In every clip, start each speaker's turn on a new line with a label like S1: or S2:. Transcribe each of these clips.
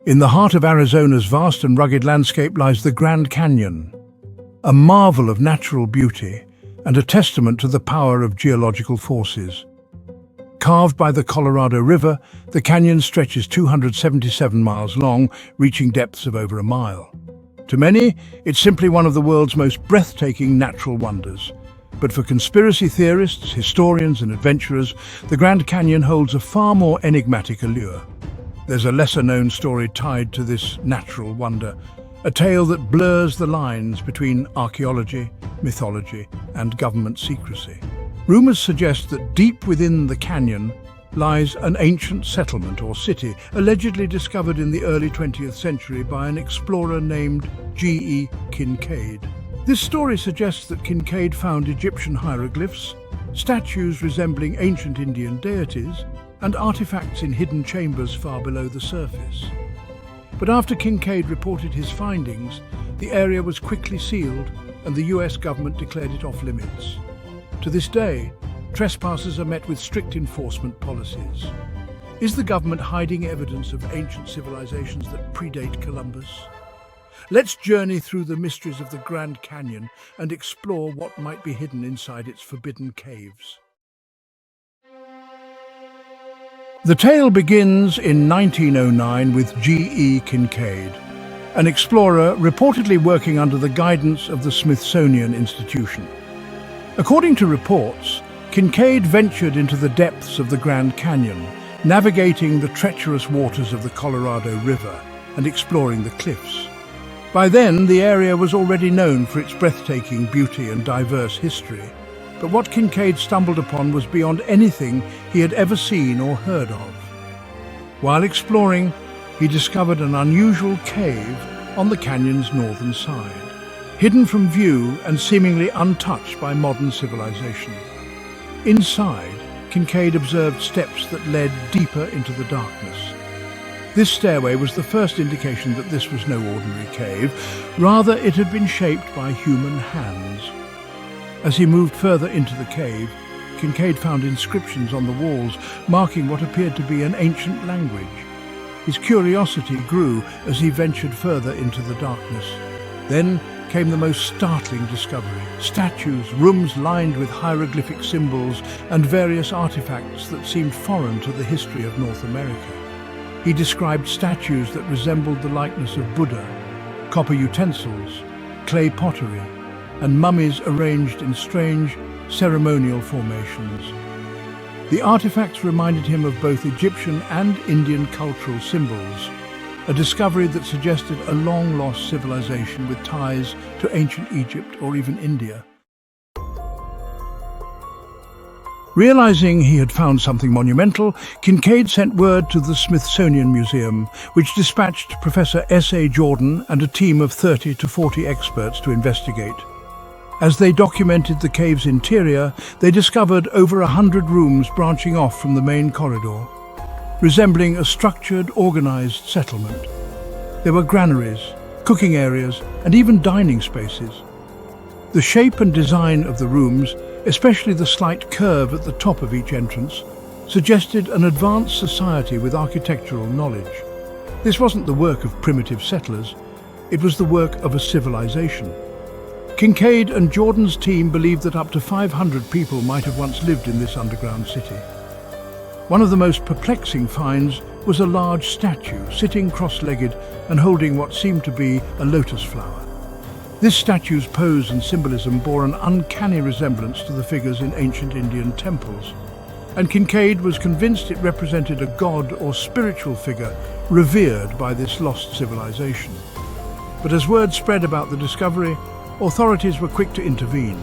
S1: In the heart of Arizona's vast and rugged landscape lies the Grand Canyon, a marvel of natural beauty and a testament to the power of geological forces. Carved by the Colorado River, the canyon stretches 277 miles long, reaching depths of over a mile. To many, it's simply one of the world's most breathtaking natural wonders. But for conspiracy theorists, historians and adventurers, the Grand Canyon holds a far more enigmatic allure. There's a lesser-known story tied to this natural wonder, a tale that blurs the lines between archaeology, mythology, and government secrecy. Rumors suggest that deep within the canyon lies an ancient settlement or city, allegedly discovered in the early 20th century by an explorer named G.E. Kincaid. This story suggests that Kincaid found Egyptian hieroglyphs, statues resembling ancient Indian deities, and artifacts in hidden chambers far below the surface. But after Kincaid reported his findings, the area was quickly sealed and the US government declared it off limits. To this day, trespassers are met with strict enforcement policies. Is the government hiding evidence of ancient civilizations that predate Columbus? Let's journey through the mysteries of the Grand Canyon and explore what might be hidden inside its forbidden caves. The tale begins in 1909 with G.E. Kincaid, an explorer reportedly working under the guidance of the Smithsonian Institution. According to reports, Kincaid ventured into the depths of the Grand Canyon, navigating the treacherous waters of the Colorado River and exploring the cliffs. By then, the area was already known for its breathtaking beauty and diverse history. But what Kincaid stumbled upon was beyond anything he had ever seen or heard of. While exploring, he discovered an unusual cave on the canyon's northern side, hidden from view and seemingly untouched by modern civilization. Inside, Kincaid observed steps that led deeper into the darkness. This stairway was the first indication that this was no ordinary cave. Rather, it had been shaped by human hands. As he moved further into the cave, Kincaid found inscriptions on the walls marking what appeared to be an ancient language. His curiosity grew as he ventured further into the darkness. Then came the most startling discovery: statues, rooms lined with hieroglyphic symbols, and various artifacts that seemed foreign to the history of North America. He described statues that resembled the likeness of Buddha, copper utensils, clay pottery, and mummies arranged in strange, ceremonial formations. The artifacts reminded him of both Egyptian and Indian cultural symbols, a discovery that suggested a long-lost civilization with ties to ancient Egypt or even India. Realizing he had found something monumental, Kincaid sent word to the Smithsonian Museum, which dispatched Professor S.A. Jordan and a team of 30 to 40 experts to investigate. As they documented the cave's interior, they discovered over 100 rooms branching off from the main corridor, resembling a structured, organized settlement. There were granaries, cooking areas, and even dining spaces. The shape and design of the rooms, especially the slight curve at the top of each entrance, suggested an advanced society with architectural knowledge. This wasn't the work of primitive settlers, it was the work of a civilization. Kincaid and Jordan's team believed that up to 500 people might have once lived in this underground city. One of the most perplexing finds was a large statue sitting cross-legged and holding what seemed to be a lotus flower. This statue's pose and symbolism bore an uncanny resemblance to the figures in ancient Indian temples, and Kincaid was convinced it represented a god or spiritual figure revered by this lost civilization. But as word spread about the discovery, authorities were quick to intervene.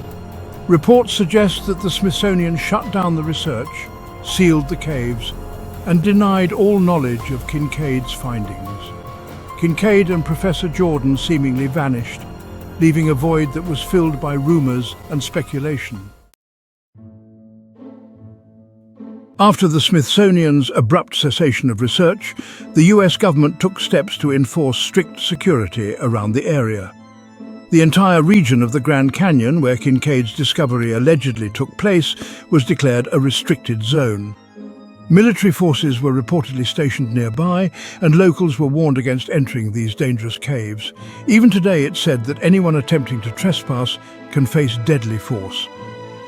S1: Reports suggest that the Smithsonian shut down the research, sealed the caves, and denied all knowledge of Kincaid's findings. Kincaid and Professor Jordan seemingly vanished, leaving a void that was filled by rumors and speculation. After the Smithsonian's abrupt cessation of research, the US government took steps to enforce strict security around the area. The entire region of the Grand Canyon, where Kincaid's discovery allegedly took place, was declared a restricted zone. Military forces were reportedly stationed nearby, and locals were warned against entering these dangerous caves. Even today, it's said that anyone attempting to trespass can face deadly force.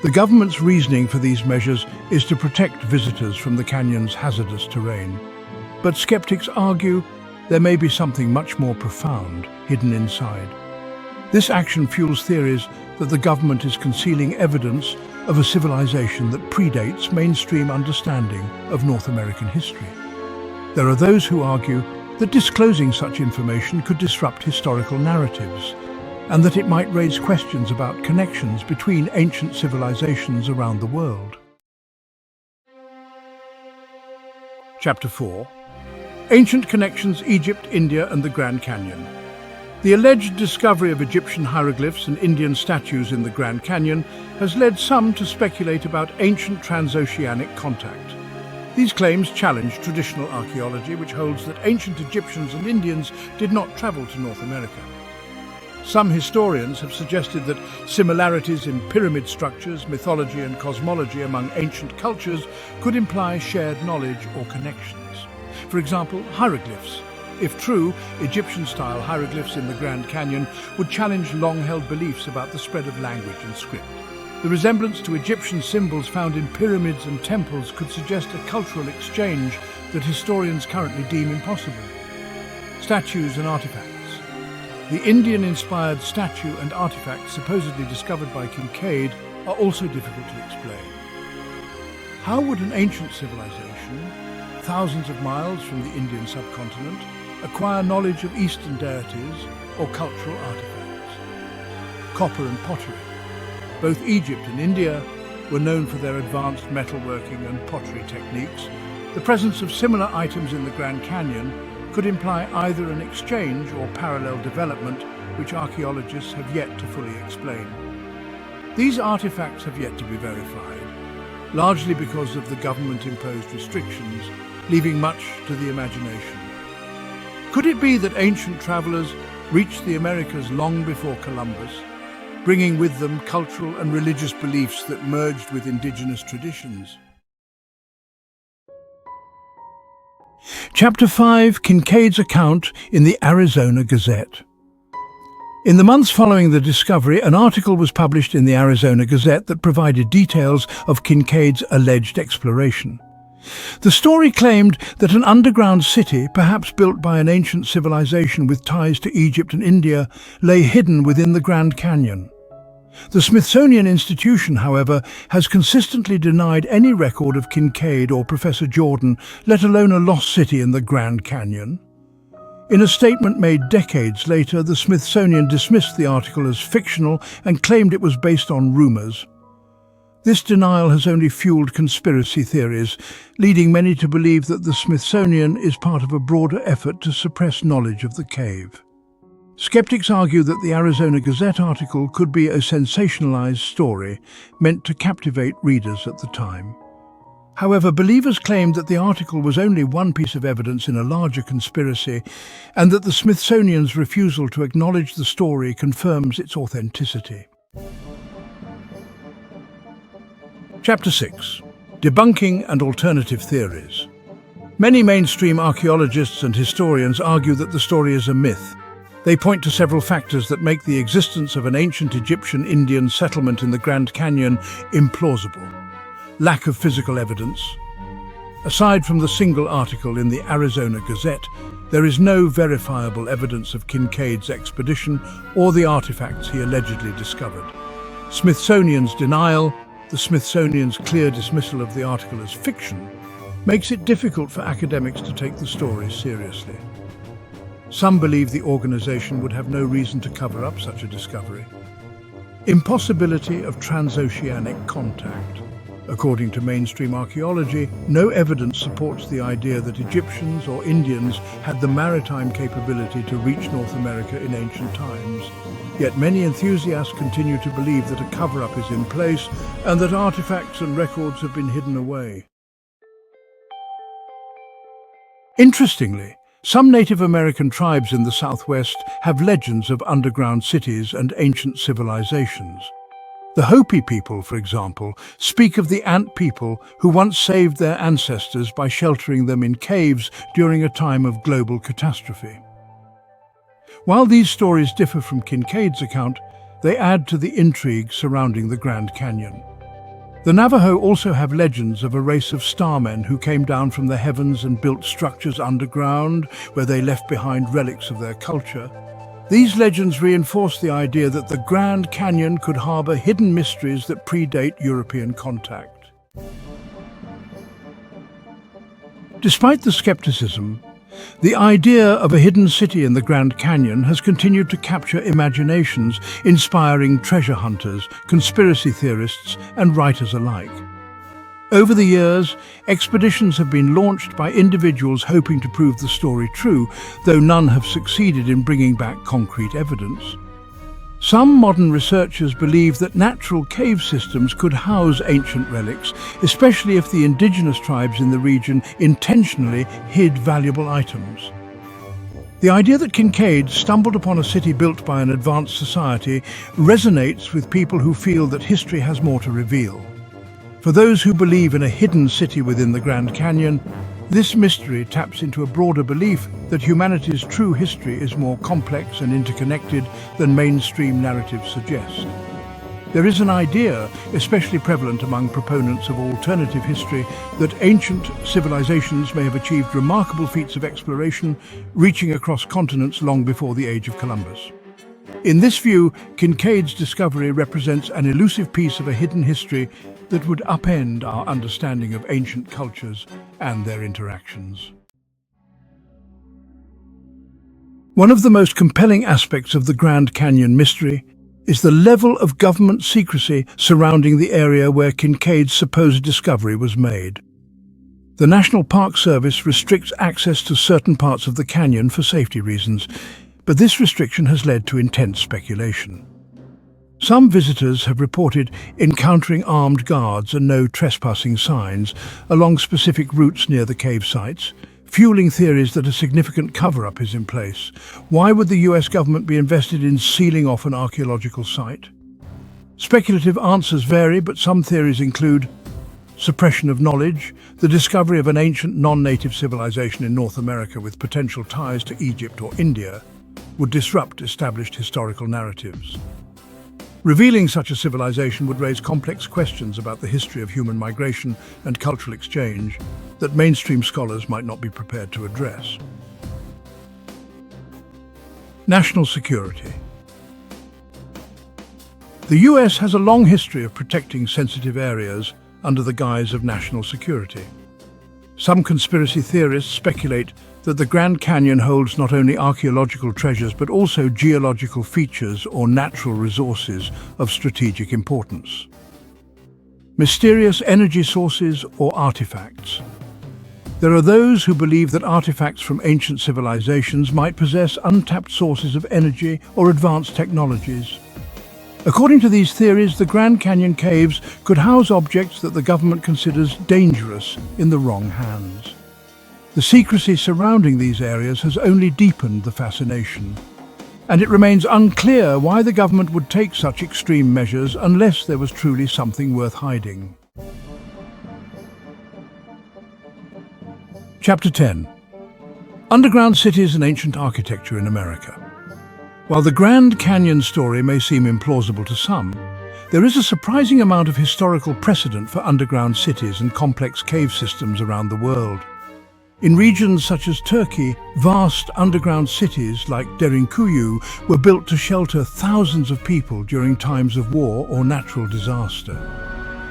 S1: The government's reasoning for these measures is to protect visitors from the canyon's hazardous terrain. But skeptics argue there may be something much more profound hidden inside. This action fuels theories that the government is concealing evidence of a civilization that predates mainstream understanding of North American history. There are those who argue that disclosing such information could disrupt historical narratives, and that it might raise questions about connections between ancient civilizations around the world. Chapter 4. Ancient Connections: Egypt, India and the Grand Canyon. The alleged discovery of Egyptian hieroglyphs and Indian statues in the Grand Canyon has led some to speculate about ancient transoceanic contact. These claims challenge traditional archaeology, which holds that ancient Egyptians and Indians did not travel to North America. Some historians have suggested that similarities in pyramid structures, mythology and cosmology among ancient cultures could imply shared knowledge or connections. For example, hieroglyphs. If true, Egyptian-style hieroglyphs in the Grand Canyon would challenge long-held beliefs about the spread of language and script. The resemblance to Egyptian symbols found in pyramids and temples could suggest a cultural exchange that historians currently deem impossible. Statues and artifacts. The Indian-inspired statue and artifacts supposedly discovered by Kincaid are also difficult to explain. How would an ancient civilization, thousands of miles from the Indian subcontinent, acquire knowledge of Eastern deities or cultural artifacts? Copper and pottery. Both Egypt and India were known for their advanced metalworking and pottery techniques. The presence of similar items in the Grand Canyon could imply either an exchange or parallel development, which archaeologists have yet to fully explain. These artifacts have yet to be verified, largely because of the government-imposed restrictions, leaving much to the imagination. Could it be that ancient travelers reached the Americas long before Columbus, bringing with them cultural and religious beliefs that merged with indigenous traditions? Chapter 5. Kincaid's account in the Arizona Gazette. In the months following the discovery, an article was published in the Arizona Gazette that provided details of Kincaid's alleged exploration. The story claimed that an underground city, perhaps built by an ancient civilization with ties to Egypt and India, lay hidden within the Grand Canyon. The Smithsonian Institution, however, has consistently denied any record of Kincaid or Professor Jordan, let alone a lost city in the Grand Canyon. In a statement made decades later, the Smithsonian dismissed the article as fictional and claimed it was based on rumors. This denial has only fueled conspiracy theories, leading many to believe that the Smithsonian is part of a broader effort to suppress knowledge of the cave. Skeptics argue that the Arizona Gazette article could be a sensationalized story meant to captivate readers at the time. However, believers claimed that the article was only one piece of evidence in a larger conspiracy, and that the Smithsonian's refusal to acknowledge the story confirms its authenticity. Chapter 6. Debunking and Alternative Theories. Many mainstream archaeologists and historians argue that the story is a myth. They point to several factors that make the existence of an ancient Egyptian-Indian settlement in the Grand Canyon implausible. Lack of physical evidence. Aside from the single article in the Arizona Gazette, there is no verifiable evidence of Kincaid's expedition or the artifacts he allegedly discovered. Smithsonian's denial, the Smithsonian's clear dismissal of the article as fiction, makes it difficult for academics to take the story seriously. Some believe the organization would have no reason to cover up such a discovery. Impossibility of transoceanic contact. According to mainstream archaeology, no evidence supports the idea that Egyptians or Indians had the maritime capability to reach North America in ancient times. Yet many enthusiasts continue to believe that a cover-up is in place and that artifacts and records have been hidden away. Interestingly, some Native American tribes in the Southwest have legends of underground cities and ancient civilizations. The Hopi people, for example, speak of the ant people who once saved their ancestors by sheltering them in caves during a time of global catastrophe. While these stories differ from Kincaid's account, they add to the intrigue surrounding the Grand Canyon. The Navajo also have legends of a race of starmen who came down from the heavens and built structures underground where they left behind relics of their culture. These legends reinforce the idea that the Grand Canyon could harbor hidden mysteries that predate European contact. Despite the skepticism, the idea of a hidden city in the Grand Canyon has continued to capture imaginations, inspiring treasure hunters, conspiracy theorists, and writers alike. Over the years, expeditions have been launched by individuals hoping to prove the story true, though none have succeeded in bringing back concrete evidence. Some modern researchers believe that natural cave systems could house ancient relics, especially if the indigenous tribes in the region intentionally hid valuable items. The idea that Kincaid stumbled upon a city built by an advanced society resonates with people who feel that history has more to reveal. For those who believe in a hidden city within the Grand Canyon, this mystery taps into a broader belief that humanity's true history is more complex and interconnected than mainstream narratives suggest. There is an idea, especially prevalent among proponents of alternative history, that ancient civilizations may have achieved remarkable feats of exploration, reaching across continents long before the age of Columbus. In this view, Kincaid's discovery represents an elusive piece of a hidden history that would upend our understanding of ancient cultures and their interactions. One of the most compelling aspects of the Grand Canyon mystery is the level of government secrecy surrounding the area where Kincaid's supposed discovery was made. The National Park Service restricts access to certain parts of the canyon for safety reasons, but this restriction has led to intense speculation. Some visitors have reported encountering armed guards and no trespassing signs along specific routes near the cave sites, fueling theories that a significant cover-up is in place. Why would the US government be invested in sealing off an archaeological site? Speculative answers vary, but some theories include suppression of knowledge, the discovery of an ancient non-native civilization in North America with potential ties to Egypt or India would disrupt established historical narratives. Revealing such a civilization would raise complex questions about the history of human migration and cultural exchange that mainstream scholars might not be prepared to address. National security. The US has a long history of protecting sensitive areas under the guise of national security. Some conspiracy theorists speculate that the Grand Canyon holds not only archaeological treasures but also geological features or natural resources of strategic importance. Mysterious energy sources or artifacts. There are those who believe that artifacts from ancient civilizations might possess untapped sources of energy or advanced technologies. According to these theories, the Grand Canyon caves could house objects that the government considers dangerous in the wrong hands. The secrecy surrounding these areas has only deepened the fascination, and it remains unclear why the government would take such extreme measures unless there was truly something worth hiding. Chapter 10. Underground cities and ancient architecture in America. While the Grand Canyon story may seem implausible to some, there is a surprising amount of historical precedent for underground cities and complex cave systems around the world. In regions such as Turkey, vast underground cities like Derinkuyu were built to shelter thousands of people during times of war or natural disaster.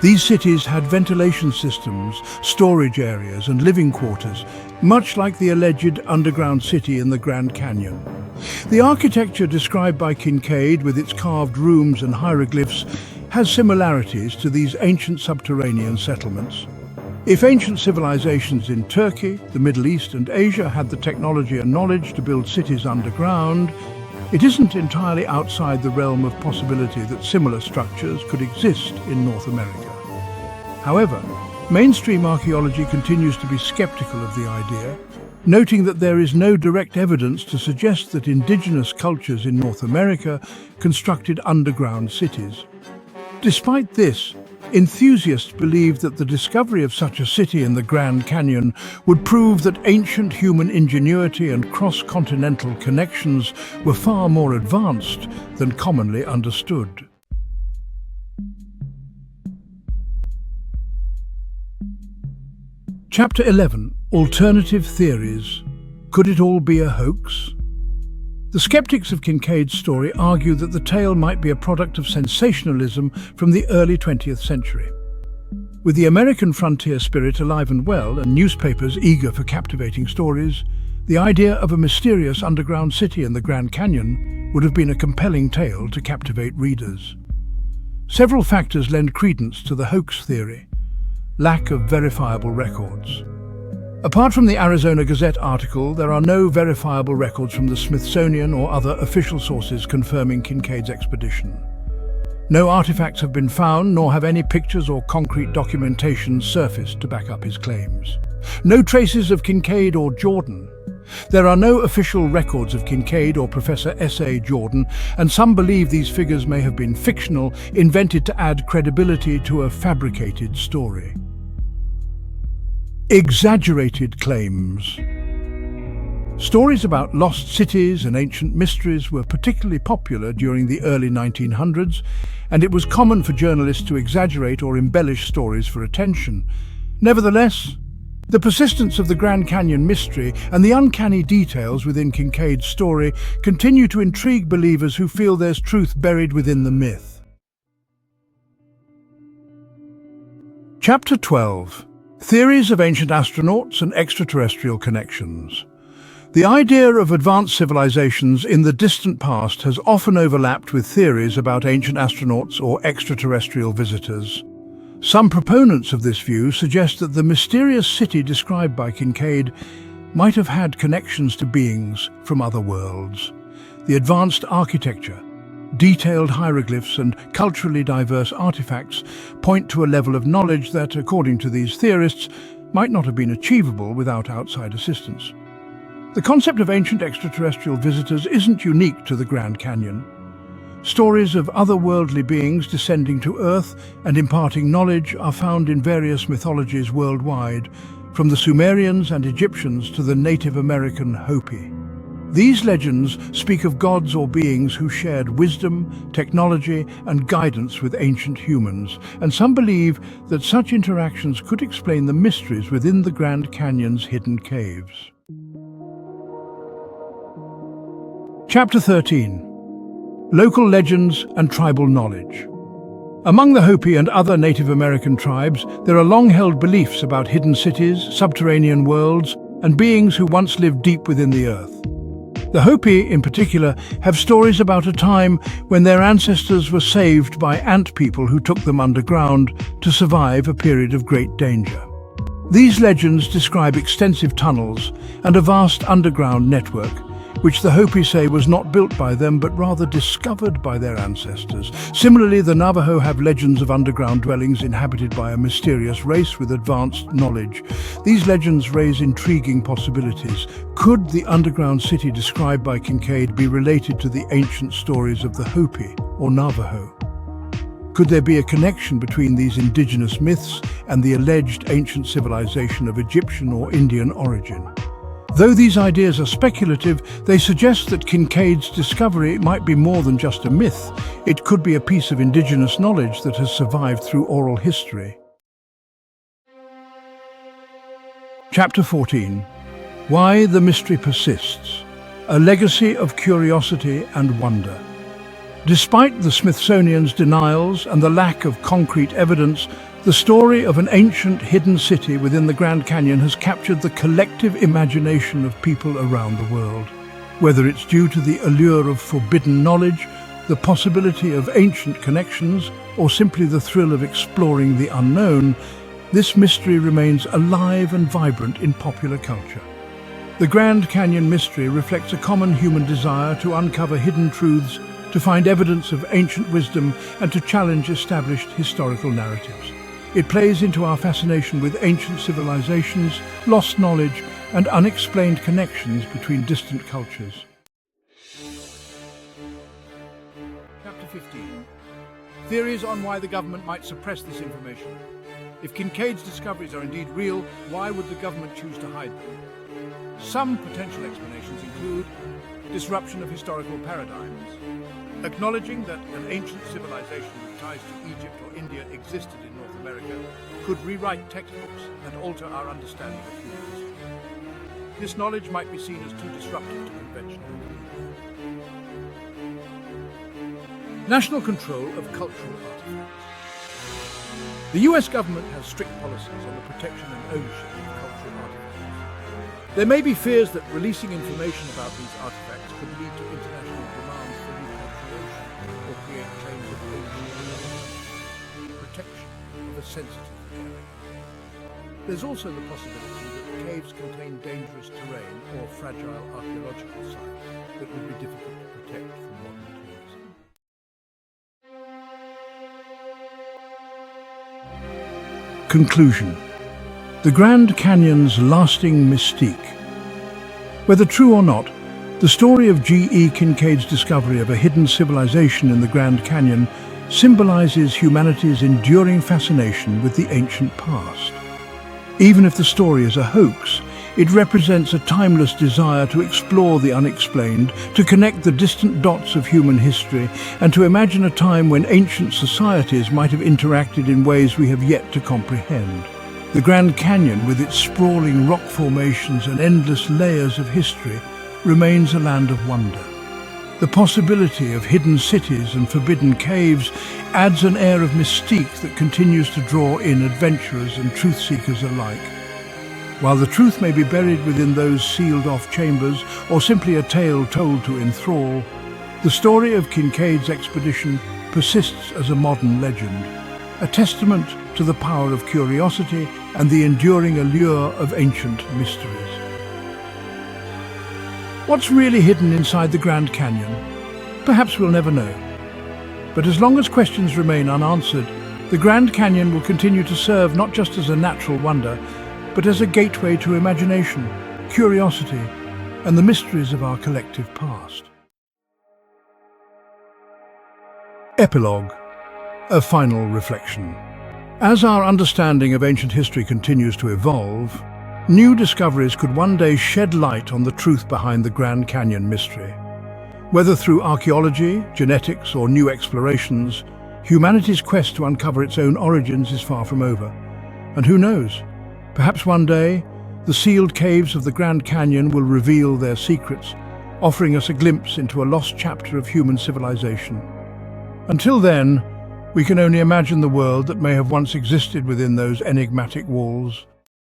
S1: These cities had ventilation systems, storage areas, and living quarters, much like the alleged underground city in the Grand Canyon. The architecture described by Kincaid, with its carved rooms and hieroglyphs, has similarities to these ancient subterranean settlements. If ancient civilizations in Turkey, the Middle East, and Asia had the technology and knowledge to build cities underground, it isn't entirely outside the realm of possibility that similar structures could exist in North America. However, mainstream archaeology continues to be skeptical of the idea, noting that there is no direct evidence to suggest that indigenous cultures in North America constructed underground cities. Despite this, enthusiasts believe that the discovery of such a city in the Grand Canyon would prove that ancient human ingenuity and cross-continental connections were far more advanced than commonly understood. Chapter 11. Alternative Theories. Could it all be a hoax? The skeptics of Kincaid's story argue that the tale might be a product of sensationalism from the early 20th century. With the American frontier spirit alive and well and newspapers eager for captivating stories, the idea of a mysterious underground city in the Grand Canyon would have been a compelling tale to captivate readers. Several factors lend credence to the hoax theory. Lack of verifiable records. Apart from the Arizona Gazette article, there are no verifiable records from the Smithsonian or other official sources confirming Kincaid's expedition. No artifacts have been found, nor have any pictures or concrete documentation surfaced to back up his claims. No traces of Kincaid or Jordan. There are no official records of Kincaid or Professor S.A. Jordan, and some believe these figures may have been fictional, invented to add credibility to a fabricated story. Exaggerated claims. Stories about lost cities and ancient mysteries were particularly popular during the early 1900s, and it was common for journalists to exaggerate or embellish stories for attention. Nevertheless, the persistence of the Grand Canyon mystery and the uncanny details within Kincaid's story continue to intrigue believers who feel there's truth buried within the myth. Chapter 12. Theories of ancient astronauts and extraterrestrial connections. The idea of advanced civilizations in the distant past has often overlapped with theories about ancient astronauts or extraterrestrial visitors. Some proponents of this view suggest that the mysterious city described by Kincaid might have had connections to beings from other worlds. The advanced architecture, detailed hieroglyphs and culturally diverse artifacts point to a level of knowledge that, according to these theorists, might not have been achievable without outside assistance. The concept of ancient extraterrestrial visitors isn't unique to the Grand Canyon. Stories of otherworldly beings descending to Earth and imparting knowledge are found in various mythologies worldwide, from the Sumerians and Egyptians to the Native American Hopi. These legends speak of gods or beings who shared wisdom, technology, and guidance with ancient humans, and some believe that such interactions could explain the mysteries within the Grand Canyon's hidden caves. Chapter 13. Local legends and tribal knowledge. Among the Hopi and other Native American tribes, there are long-held beliefs about hidden cities, subterranean worlds, and beings who once lived deep within the earth. The Hopi, in particular, have stories about a time when their ancestors were saved by ant people who took them underground to survive a period of great danger. These legends describe extensive tunnels and a vast underground network, which the Hopi say was not built by them but rather discovered by their ancestors. Similarly, the Navajo have legends of underground dwellings inhabited by a mysterious race with advanced knowledge. These legends raise intriguing possibilities. Could the underground city described by Kincaid be related to the ancient stories of the Hopi or Navajo? Could there be a connection between these indigenous myths and the alleged ancient civilization of Egyptian or Indian origin? Though these ideas are speculative, they suggest that Kincaid's discovery might be more than just a myth. It could be a piece of indigenous knowledge that has survived through oral history. Chapter 14. Why the Mystery Persists. A legacy of curiosity and wonder. Despite the Smithsonian's denials and the lack of concrete evidence, the story of an ancient hidden city within the Grand Canyon has captured the collective imagination of people around the world. Whether it's due to the allure of forbidden knowledge, the possibility of ancient connections, or simply the thrill of exploring the unknown, this mystery remains alive and vibrant in popular culture. The Grand Canyon mystery reflects a common human desire to uncover hidden truths, to find evidence of ancient wisdom, and to challenge established historical narratives. It plays into our fascination with ancient civilizations, lost knowledge, and unexplained connections between distant cultures. Chapter 15. Theories on why the government might suppress this information. If Kincaid's discoveries are indeed real, why would the government choose to hide them? Some potential explanations include disruption of historical paradigms, acknowledging that an ancient civilization with ties to Egypt or India existed in North America could rewrite textbooks and alter our understanding of human history. This knowledge might be seen as too disruptive to conventional belief. National control of cultural artifacts. The US government has strict policies on the protection and ownership of cultural artifacts. There may be fears that releasing information about these artifacts could lead to international demands for repatriation or create claims of ownership, protection of a sensitive area. There's also the possibility that the caves contain dangerous terrain or fragile archaeological sites that would be difficult to protect from modern tourism. Conclusion. The Grand Canyon's lasting mystique. Whether true or not, the story of G.E. Kincaid's discovery of a hidden civilization in the Grand Canyon symbolizes humanity's enduring fascination with the ancient past. Even if the story is a hoax, it represents a timeless desire to explore the unexplained, to connect the distant dots of human history, and to imagine a time when ancient societies might have interacted in ways we have yet to comprehend. The Grand Canyon, with its sprawling rock formations and endless layers of history, remains a land of wonder. The possibility of hidden cities and forbidden caves adds an air of mystique that continues to draw in adventurers and truth-seekers alike. While the truth may be buried within those sealed-off chambers, or simply a tale told to enthrall, the story of Kincaid's expedition persists as a modern legend, a testament to the power of curiosity and the enduring allure of ancient mysteries. What's really hidden inside the Grand Canyon? Perhaps we'll never know. But as long as questions remain unanswered, the Grand Canyon will continue to serve not just as a natural wonder, but as a gateway to imagination, curiosity, and the mysteries of our collective past. Epilogue. A final reflection. As our understanding of ancient history continues to evolve, new discoveries could one day shed light on the truth behind the Grand Canyon mystery. Whether through archaeology, genetics, or new explorations, humanity's quest to uncover its own origins is far from over. And who knows? Perhaps one day, the sealed caves of the Grand Canyon will reveal their secrets, offering us a glimpse into a lost chapter of human civilization. Until then, we can only imagine the world that may have once existed within those enigmatic walls.